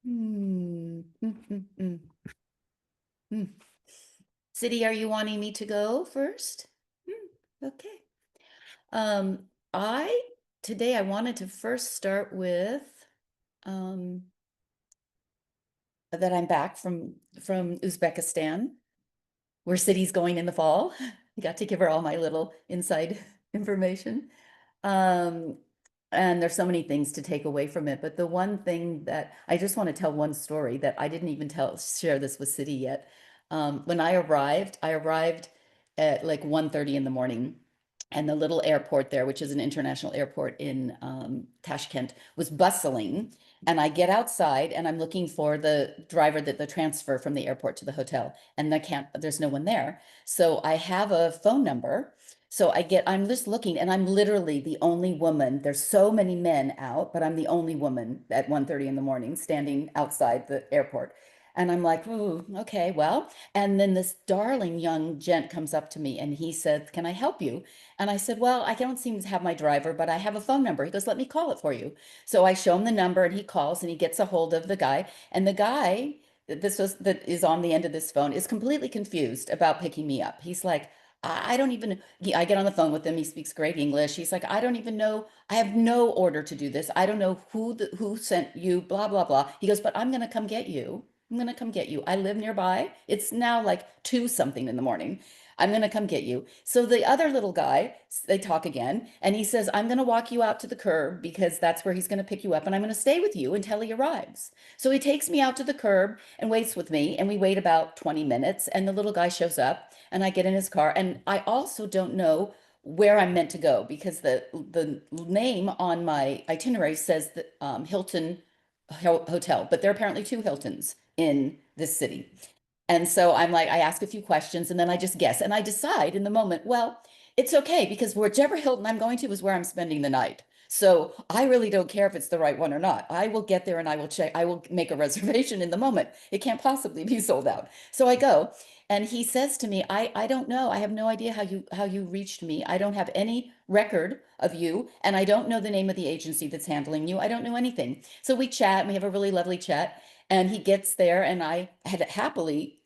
Hmm. Hmm. City, are you wanting me to go first? Okay. Um, I Today I wanted to first start with um, that I'm back from Uzbekistan, where City's going in the fall. I got to give her all my little inside information. Um, and there's so many things to take away from it, but the one thing that I just want to tell one story that I didn't even share this with City yet. When I arrived at like 1:30 in the morning, and the little airport there, which is an international airport in Tashkent, was bustling. And I get outside and I'm looking for the driver that the transfer from the airport to the hotel, and there's no one there. So I have a phone number. So I'm just looking and I'm literally the only woman. There's so many men out, but I'm the only woman at 1:30 in the morning standing outside the airport. And I'm like, ooh, okay, well. And then this darling young gent comes up to me and he said, "Can I help you?" And I said, "Well, I don't seem to have my driver, but I have a phone number." He goes, "Let me call it for you." So I show him the number and he calls and he gets a hold of the guy. And the guy that is on the end of this phone is completely confused about picking me up. He's like, I don't even, I get on the phone with him. He speaks great English. He's like, "I don't even know. I have no order to do this. I don't know who sent you, blah, blah, blah." He goes, "But I'm going to come get you. I'm going to come get you. I live nearby. It's now like 2 something in the morning. I'm going to come get you." So the other little guy, they talk again, and he says, "I'm going to walk you out to the curb because that's where he's going to pick you up, and I'm going to stay with you until he arrives." So he takes me out to the curb and waits with me, and we wait about 20 minutes, and the little guy shows up, and I get in his car, and I also don't know where I'm meant to go because the name on my itinerary says that Hilton Hotel, but there are apparently 2 Hiltons in this city. And so I'm like, I ask a few questions and then I just guess. And I decide in the moment, well, it's okay because whichever Hilton I'm going to is where I'm spending the night. So I really don't care if it's the right one or not. I will get there and I will check, I will make a reservation in the moment. It can't possibly be sold out. So I go and he says to me, I don't know. I have no idea how you reached me. I don't have any record of you and I don't know the name of the agency that's handling you. I don't know anything. So we chat and we have a really lovely chat. And he gets there, and I had happily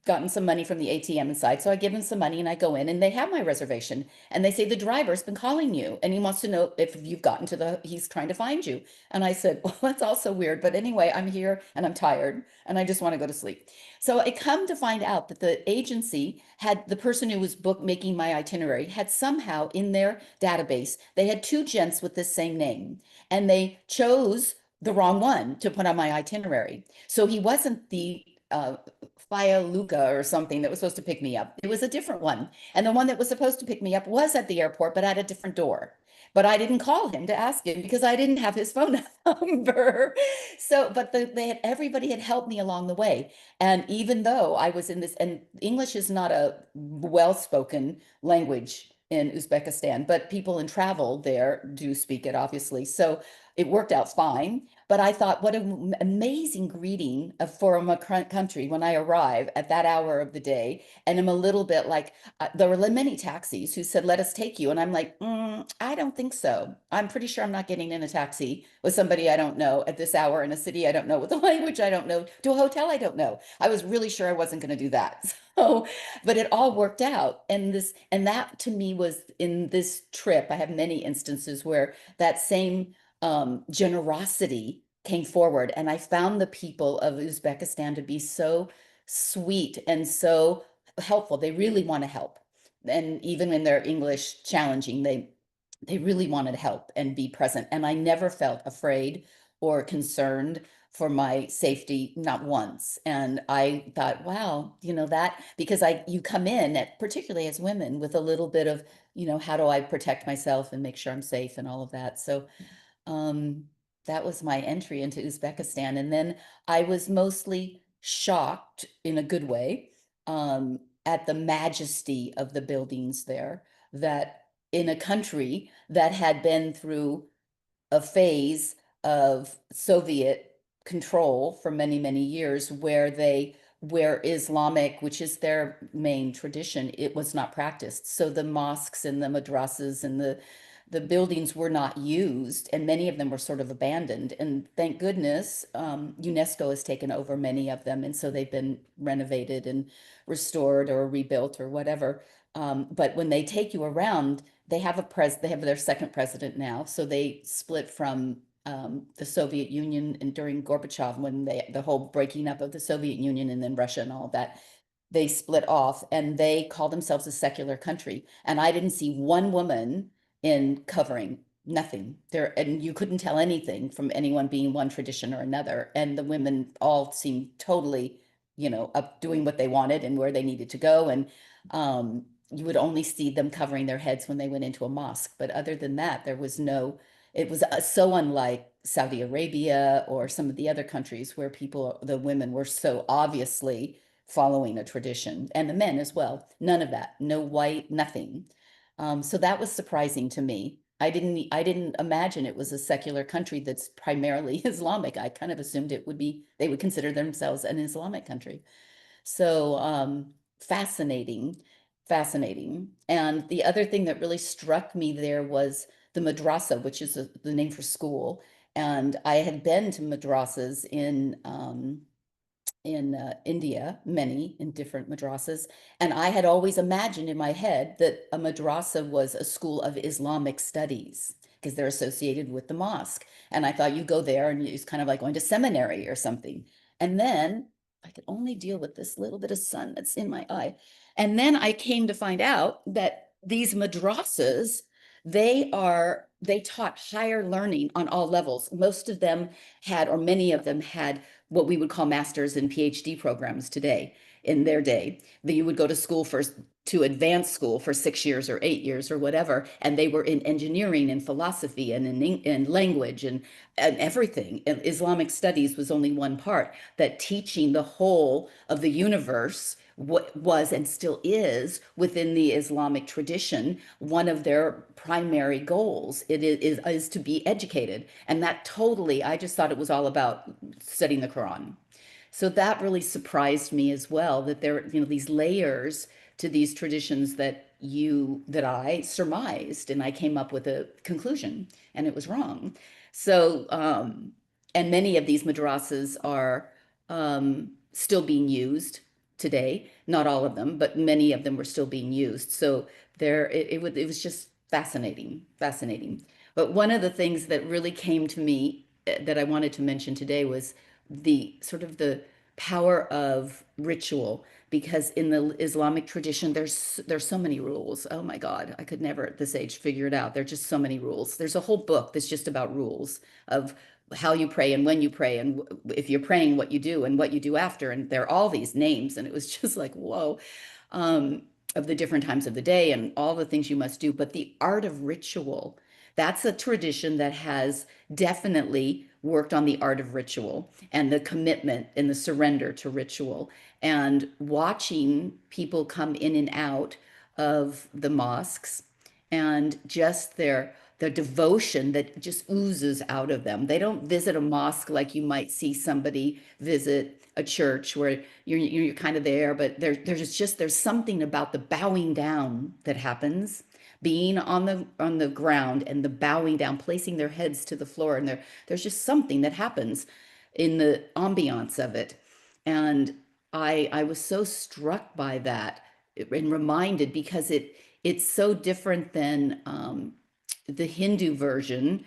gotten some money from the ATM inside. So I give him some money and I go in, and they have my reservation. And they say, "The driver's been calling you and he wants to know if you've gotten he's trying to find you." And I said, "Well, that's also weird. But anyway, I'm here and I'm tired and I just want to go to sleep." So I come to find out that the agency had the person who was making my itinerary had somehow in their database, they had 2 gents with this same name, and they chose the wrong one to put on my itinerary. So he wasn't the Faya Luca or something that was supposed to pick me up. It was a different one. And the one that was supposed to pick me up was at the airport, but at a different door. But I didn't call him to ask him because I didn't have his phone number. So, but everybody had helped me along the way. And even though I was in this, and English is not a well-spoken language in Uzbekistan, but people in travel there do speak it, obviously. So it worked out fine. But I thought, what an amazing greeting from a country when I arrive at that hour of the day. And I'm a little bit like, there were many taxis who said, "Let us take you." And I'm like, I don't think so. I'm pretty sure I'm not getting in a taxi with somebody I don't know at this hour in a city I don't know, with a language I don't know, to a hotel I don't know. I was really sure I wasn't going to do that. So, but it all worked out. And that to me was in this trip, I have many instances where that same generosity came forward. And I found the people of Uzbekistan to be so sweet and so helpful. They really want to help. And even in their English challenging, they really wanted to help and be present. And I never felt afraid or concerned for my safety, not once. And I thought, wow, that because you come in at, particularly as women, with a little bit of, how do I protect myself and make sure I'm safe and all of that. So um, that was my entry into Uzbekistan. And then I was mostly shocked in a good way at the majesty of the buildings there, that in a country that had been through a phase of Soviet control for many, many years where Islamic, which is their main tradition, it was not practiced. So the mosques and the madrasas and the buildings were not used, and many of them were sort of abandoned. And thank goodness, UNESCO has taken over many of them, and so they've been renovated and restored or rebuilt or whatever. But when they take you around, they have their second president now. So they split from the Soviet Union, and during Gorbachev, when the whole breaking up of the Soviet Union and then Russia and all of that, they split off and they call themselves a secular country. And I didn't see one woman in covering, nothing there. And you couldn't tell anything from anyone being one tradition or another. And the women all seemed totally, up doing what they wanted and where they needed to go. And you would only see them covering their heads when they went into a mosque. But other than that, there was no, it was so unlike Saudi Arabia or some of the other countries where the women were so obviously following a tradition, and the men as well. None of that, no white, nothing. So that was surprising to me. I didn't imagine it was a secular country that's primarily Islamic. I kind of assumed they would consider themselves an Islamic country. So fascinating, fascinating. And the other thing that really struck me there was the madrasa, which is the name for school. And I had been to madrasas in India, many in different madrasas. And I had always imagined in my head that a madrasa was a school of Islamic studies because they're associated with the mosque. And I thought you go there and it's kind of like going to seminary or something. And then I could only deal with this little bit of sun that's in my eye. And then I came to find out that these madrasas, they taught higher learning on all levels. Most of them had, or many of them had, what we would call masters and PhD programs today. In their day, that you would go to school to advanced school for 6 years or 8 years or whatever, and they were in engineering and philosophy and in language and everything. And Islamic studies was only one part, that teaching the whole of the universe, what was and still is within the Islamic tradition, one of their primary goals. It is to be educated. And that totally, I just thought it was all about studying the Quran. So that really surprised me as well, that there, these layers to these traditions that I surmised, and I came up with a conclusion, and it was wrong. So, and many of these madrasas are still being used today. Not all of them, but many of them were still being used. So it was just fascinating, fascinating. But one of the things that really came to me that I wanted to mention today was the sort of the power of ritual, because in the Islamic tradition there's so many rules. Oh my God, I could never at this age figure it out. There's just so many rules. There's a whole book that's just about rules of how you pray and when you pray and if you're praying what you do and what you do after, and there are all these names, and it was just like whoa, of the different times of the day and all the things you must do. But the art of ritual, that's a tradition that has definitely worked on the art of ritual and the commitment and the surrender to ritual, and watching people come in and out of the mosques and just their devotion that just oozes out of them. They don't visit a mosque like you might see somebody visit a church where you're kind of there, but there's something about the bowing down that happens, being on the ground and the bowing down, placing their heads to the floor, and there's just something that happens in the ambiance of it. And I was so struck by that and reminded, because it's so different than the Hindu version.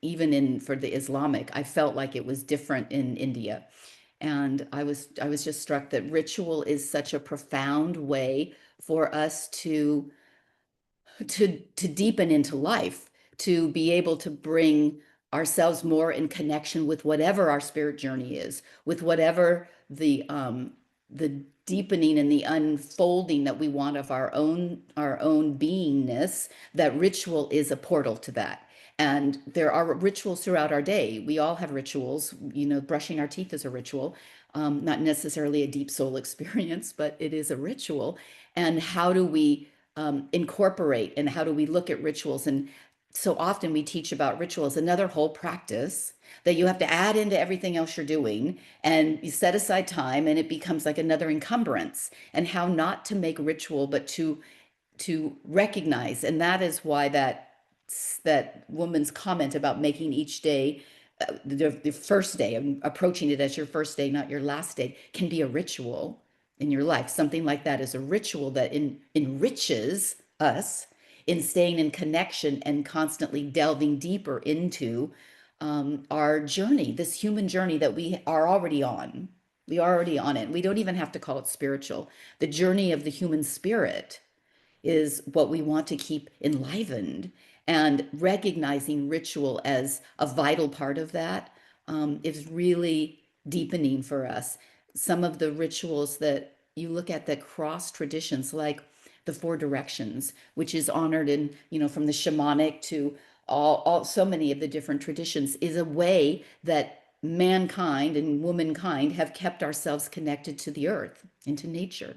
Even in for the Islamic, I felt like it was different in India. And I was just struck that ritual is such a profound way for us to deepen into life, to be able to bring ourselves more in connection with whatever our spirit journey is, with whatever the deepening and the unfolding that we want of our own beingness. That ritual is a portal to that. And there are rituals throughout our day. We all have rituals. Brushing our teeth is a ritual, not necessarily a deep soul experience, but it is a ritual. And how do we incorporate, and how do we look at rituals? And so often we teach about rituals, another whole practice that you have to add into everything else you're doing, and you set aside time, and it becomes like another encumbrance. And how not to make ritual, but to to recognize, and that is why that woman's comment about making each day the first day, and approaching it as your first day, not your last day, can be a ritual in your life. Something like that is a ritual that enriches us in staying in connection and constantly delving deeper into our journey, this human journey that we are already on. We are already on it. We don't even have to call it spiritual. The journey of the human spirit is what we want to keep enlivened, and recognizing ritual as a vital part of that is really deepening for us. Some of the rituals that you look at that cross traditions, like the Four Directions, which is honored in, from the shamanic to all so many of the different traditions, is a way that mankind and womankind have kept ourselves connected to the earth and to nature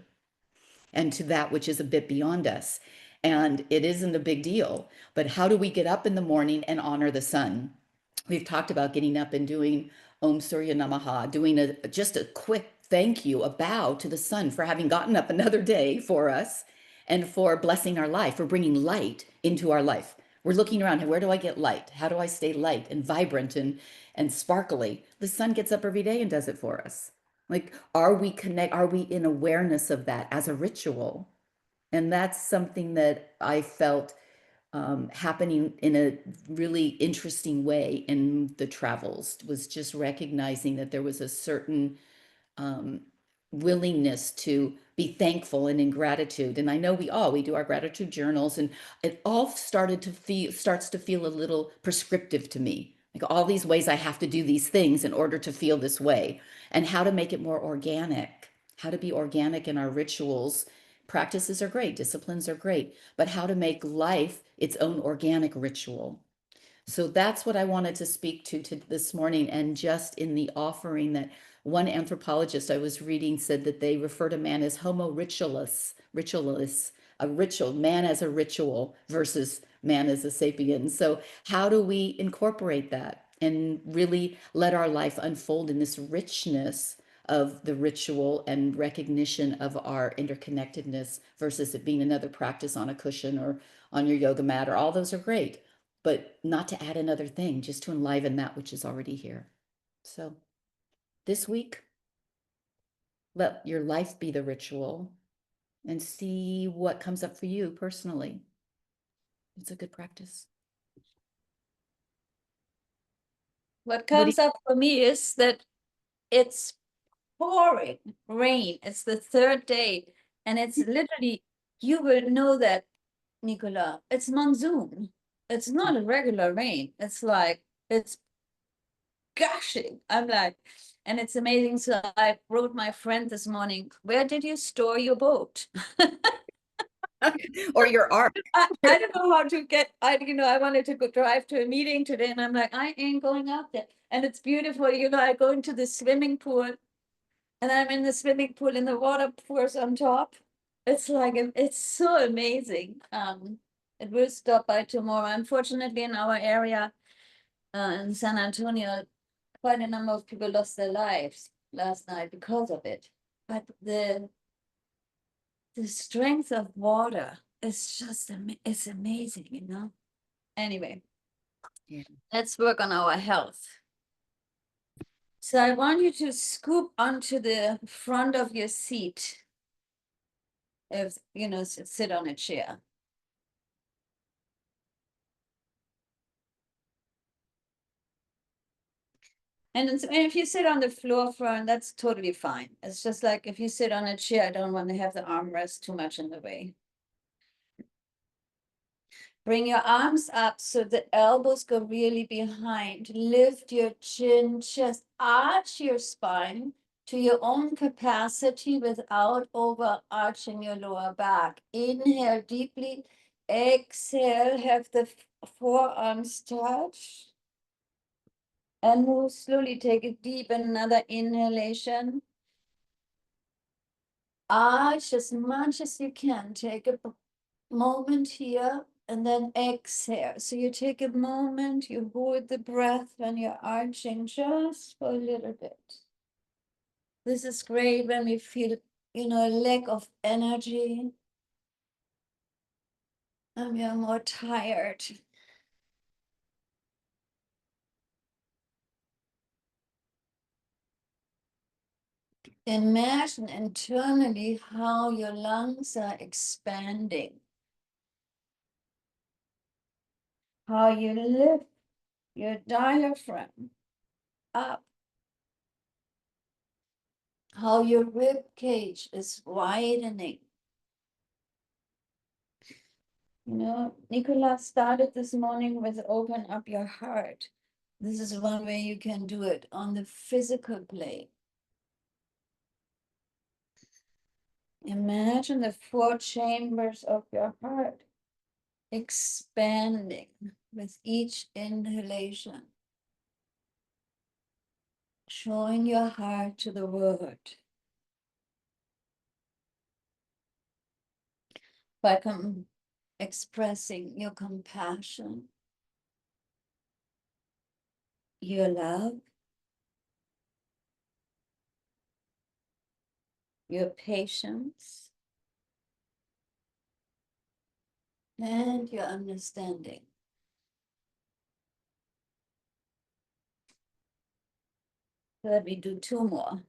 and to that which is a bit beyond us. And it isn't a big deal. But how do we get up in the morning and honor the sun? We've talked about getting up and doing Om Surya Namaha, doing just a quick thank you, a bow to the sun for having gotten up another day for us and for blessing our life, for bringing light into our life. We're looking around, where do I get light? How do I stay light and vibrant and sparkly? The sun gets up every day and does it for us. Like, are we in awareness of that as a ritual? And that's something that I felt happening in a really interesting way in the travels, was just recognizing that there was a certain um, willingness to be thankful and in gratitude. And I know we do our gratitude journals, and it all starts to feel a little prescriptive to me. Like, all these ways I have to do these things in order to feel this way, and how to make it more organic, how to be organic in our rituals. Practices are great, disciplines are great, but how to make life its own organic ritual. So that's what I wanted to speak to this morning. And just in the offering, that one anthropologist I was reading said that they refer to man as homo ritualis, a ritual, man as a ritual versus man as a sapien. So how do we incorporate that and really let our life unfold in this richness of the ritual and recognition of our interconnectedness, versus it being another practice on a cushion or on your yoga mat, or all those are great, but not to add another thing, just to enliven that which is already here. So this week, let your life be the ritual and see what comes up for you personally. It's a good practice. What comes up for me is that it's pouring rain. It's the third day, and it's literally, you will know that, Nicola, it's monsoon. It's not a regular rain. It's like, it's gushing. I'm like, and it's amazing. So I wrote my friend this morning, where did you store your boat? Or your arm. I don't know how to get, I wanted to go drive to a meeting today, and I'm like, I ain't going out there. And it's beautiful, I go into the swimming pool, and I'm in the swimming pool, and the water pours on top. It's like, it's so amazing. It will stop by tomorrow. Unfortunately, in our area, in San Antonio, quite a number of people lost their lives last night because of it. But the strength of water is just it's amazing. Anyway, Yeah. let's work on our health. So I want you to scoop onto the front of your seat. If sit on a chair. And if you sit on the floor front, that's totally fine. It's just like, if you sit on a chair, I don't want to have the armrest too much in the way. Bring your arms up so the elbows go really behind. Lift your chin, just arch your spine to your own capacity without overarching your lower back. Inhale deeply. Exhale, have the forearms touch. And move slowly, take a deep another inhalation. Arch as much as you can. Take a moment here. And then exhale. So you take a moment, you hold the breath when you're arching just for a little bit. This is great when we feel, a lack of energy. and we are more tired. Imagine internally how your lungs are expanding, how you lift your diaphragm up, how your rib cage is widening. You know, Nicola started this morning with open up your heart. This is one way you can do it on the physical plane. Imagine the 4 chambers of your heart expanding with each inhalation, showing your heart to the world. By expressing your compassion, your love, your patience, and your understanding. Let me do 2 more.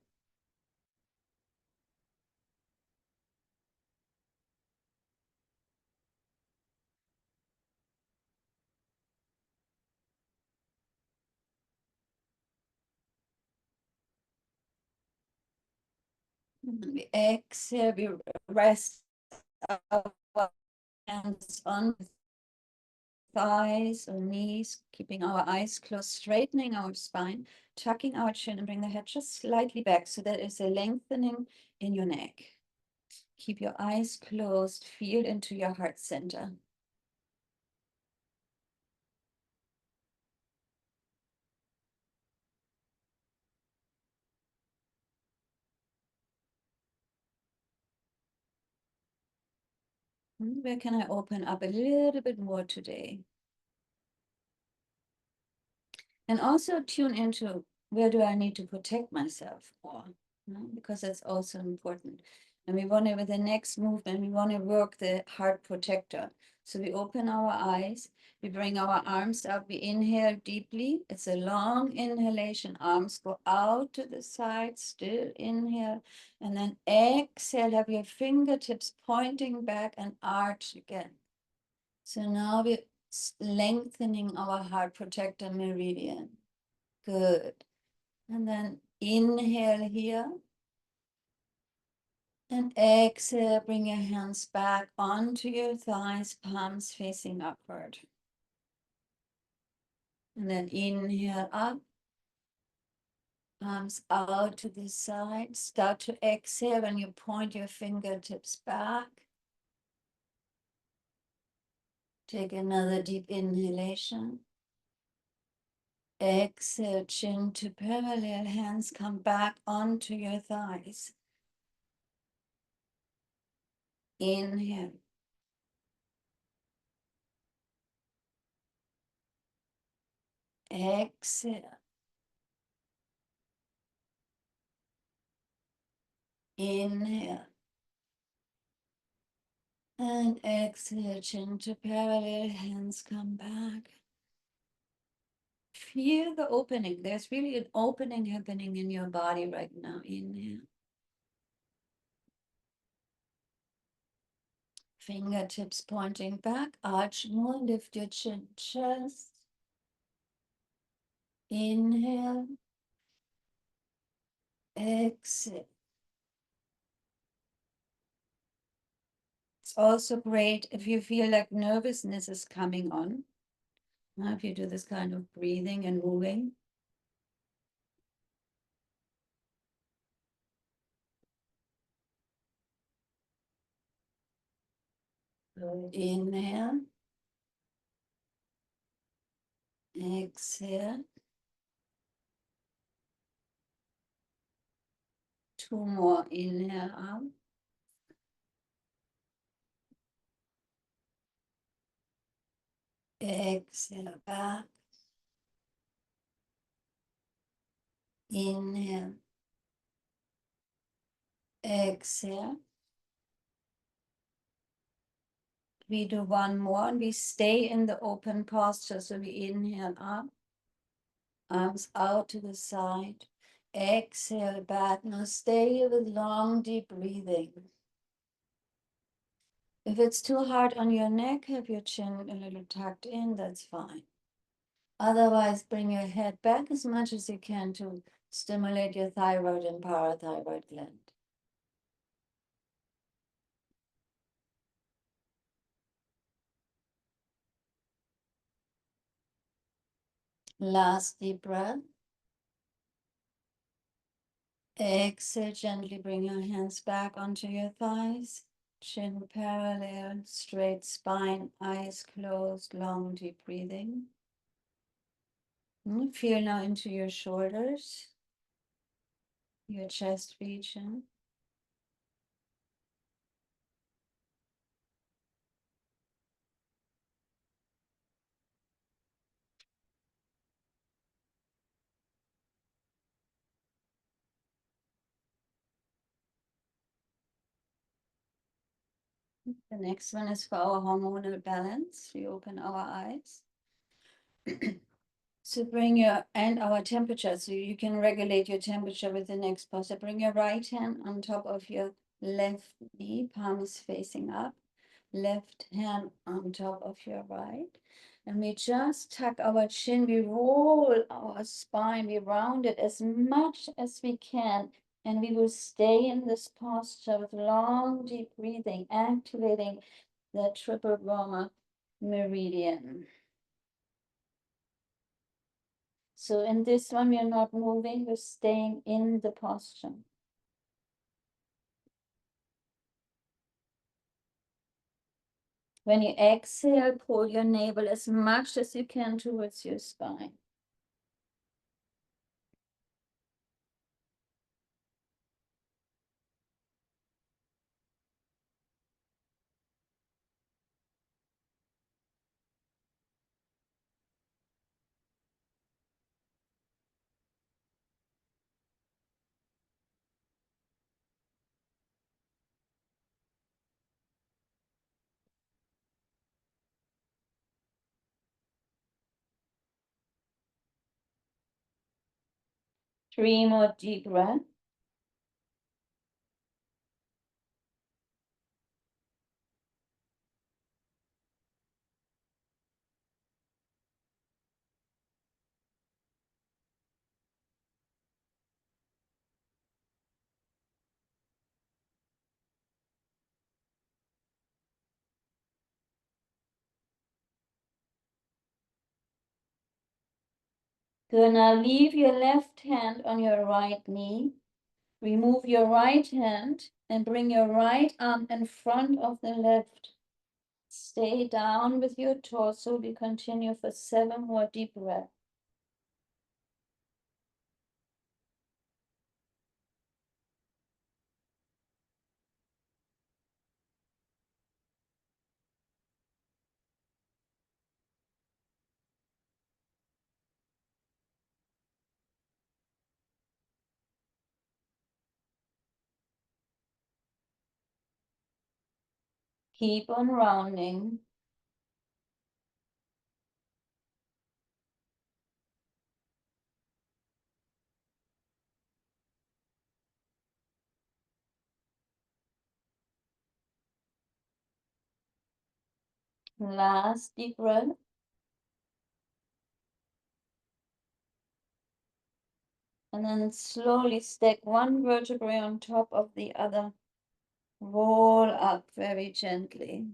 We exhale, we rest our hands on thighs or knees, keeping our eyes closed, straightening our spine, tucking our chin and bring the head just slightly back so that is a lengthening in your neck. Keep your eyes closed, feel into your heart center. Where can I open up a little bit more today? And also tune into where do I need to protect myself more, because that's also important. And we want to, with the next movement, we want to work the heart protector. So we open our eyes, we bring our arms up, we inhale deeply. It's a long inhalation, arms go out to the side, still inhale, and then exhale, have your fingertips pointing back and arch again. So now we're lengthening our heart protector meridian. Good. And then inhale here. And exhale, bring your hands back onto your thighs, palms facing upward. And then inhale up, palms out to the side. Start to exhale when you point your fingertips back. Take another deep inhalation. Exhale, chin to parallel, hands come back onto your thighs. Inhale. Exhale. Inhale. And exhale, chin to parallel, hands come back. Feel the opening. There's really an opening happening in your body right now. Inhale. Fingertips pointing back, arch more, lift your chin, chest. Inhale. Exhale. It's also great if you feel like nervousness is coming on. Now, if you do this kind of breathing and moving. Good. Inhale. Exhale. 2 more. Inhale out. Exhale back. Inhale. Exhale. We do one more and we stay in the open posture. So we inhale up, arms out to the side. Exhale back. Now stay here with long, deep breathing. If it's too hard on your neck, have your chin a little tucked in, that's fine. Otherwise, bring your head back as much as you can to stimulate your thyroid and parathyroid gland. Last deep breath. Exhale, gently bring your hands back onto your thighs. Chin parallel, straight spine, eyes closed, long, deep breathing. Feel now into your shoulders, your chest region. The next one is for our hormonal balance. We open our eyes. So bring your, and our temperature, so you can regulate your temperature with the next posture. Bring your right hand on top of your left knee, palm is facing up. Left hand on top of your right. And we just tuck our chin, we roll our spine, we round it as much as we can. And we will stay in this posture with long, deep breathing, activating the triple Roma meridian. So in this one, we are not moving, we're staying in the posture. When you exhale, pull your navel as much as you can towards your spine. Three more deep breaths. Good, now leave your left hand on your right knee. Remove your right hand and bring your right arm in front of the left. Stay down with your torso. We continue for 7 more deep breaths. Keep on rounding. Last deep breath. And then slowly stack one vertebrae on top of the other. Roll up very gently.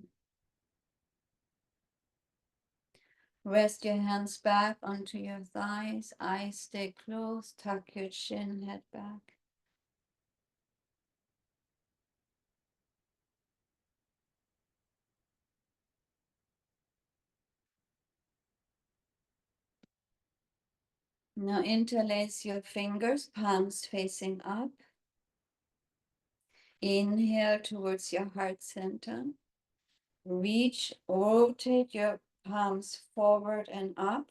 Rest your hands back onto your thighs. Eyes stay closed. Tuck your chin, head back. Now interlace your fingers, palms facing up. Inhale towards your heart center. Reach, rotate your palms forward and up.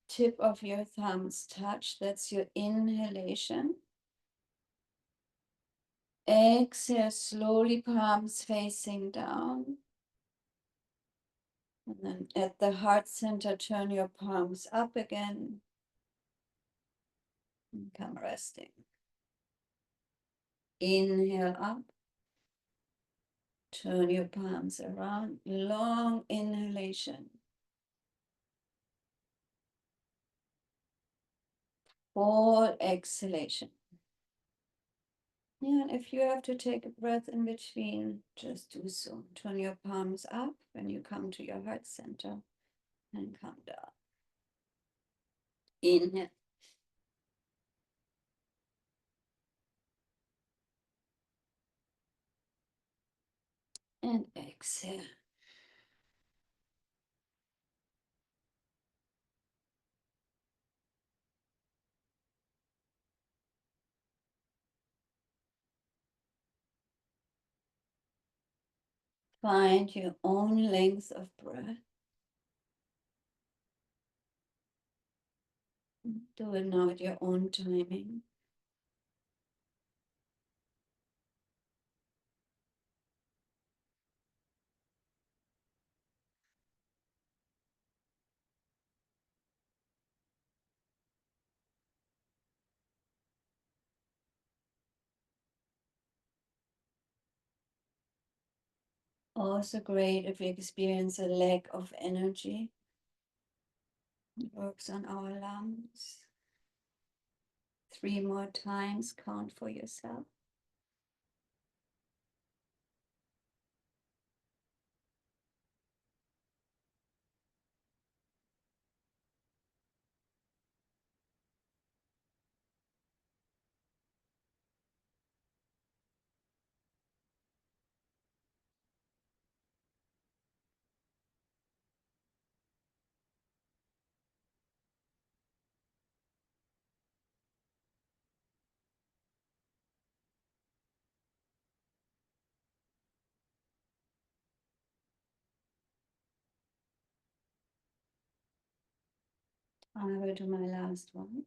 Tip of your thumbs touch. That's your inhalation. Exhale, slowly palms facing down. And then at the heart center, turn your palms up again. And come resting. Inhale up. Turn your palms around. Long inhalation. Full exhalation. Yeah, and if you have to take a breath in between, just do so. Turn your palms up when you come to your heart center and come down. Inhale. And exhale. Find your own length of breath. Do it now at your own timing. Also great if we experience a lack of energy. It works on our lungs. 3 more times, count for yourself. I will do my last one.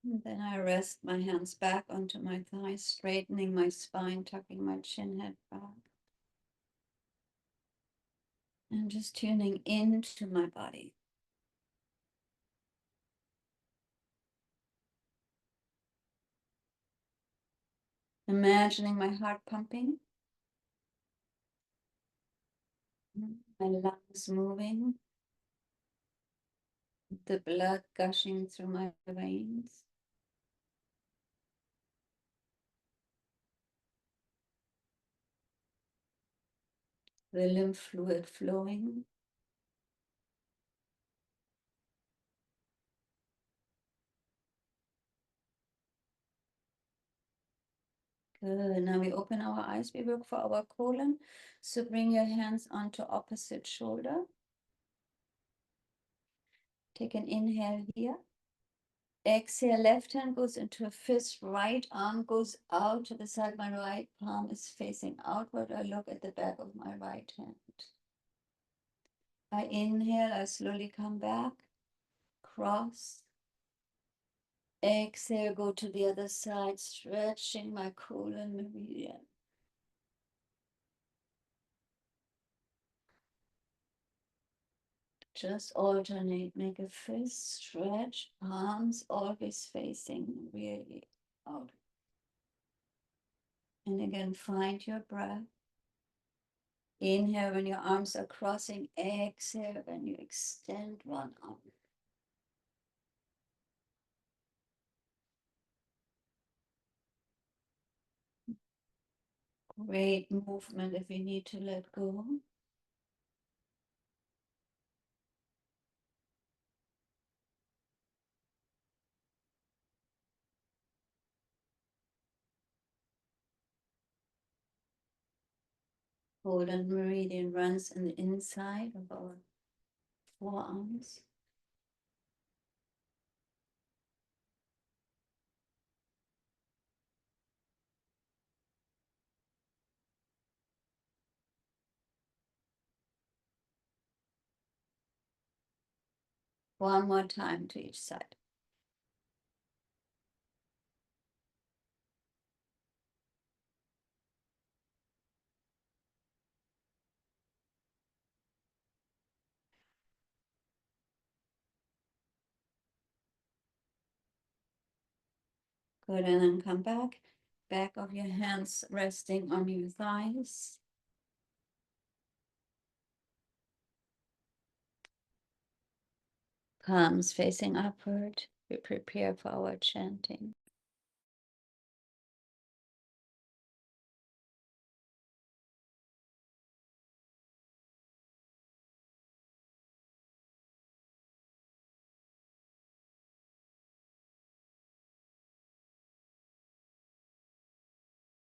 And then I rest my hands back onto my thighs, straightening my spine, tucking my chin head back. And just tuning into my body. Imagining my heart pumping. My lungs moving. The blood gushing through my veins. The lymph fluid flowing. Good. Now we open our eyes. We work for our colon. So bring your hands onto opposite shoulder. Take an inhale here. Exhale, left hand goes into a fist, right arm goes out to the side. My right palm is facing outward. I look at the back of my right hand. I inhale, I slowly come back, cross. Exhale, go to the other side, stretching my colon meridian. Just alternate, make a fist, stretch, palms always facing really out. And again, find your breath. Inhale when your arms are crossing, exhale when you extend one arm. Great movement if you need to let go. Golden meridian runs in the inside of our forearms. One more time to each side. Good, and then come back. Back of your hands resting on your thighs. Palms facing upward. We prepare for our chanting.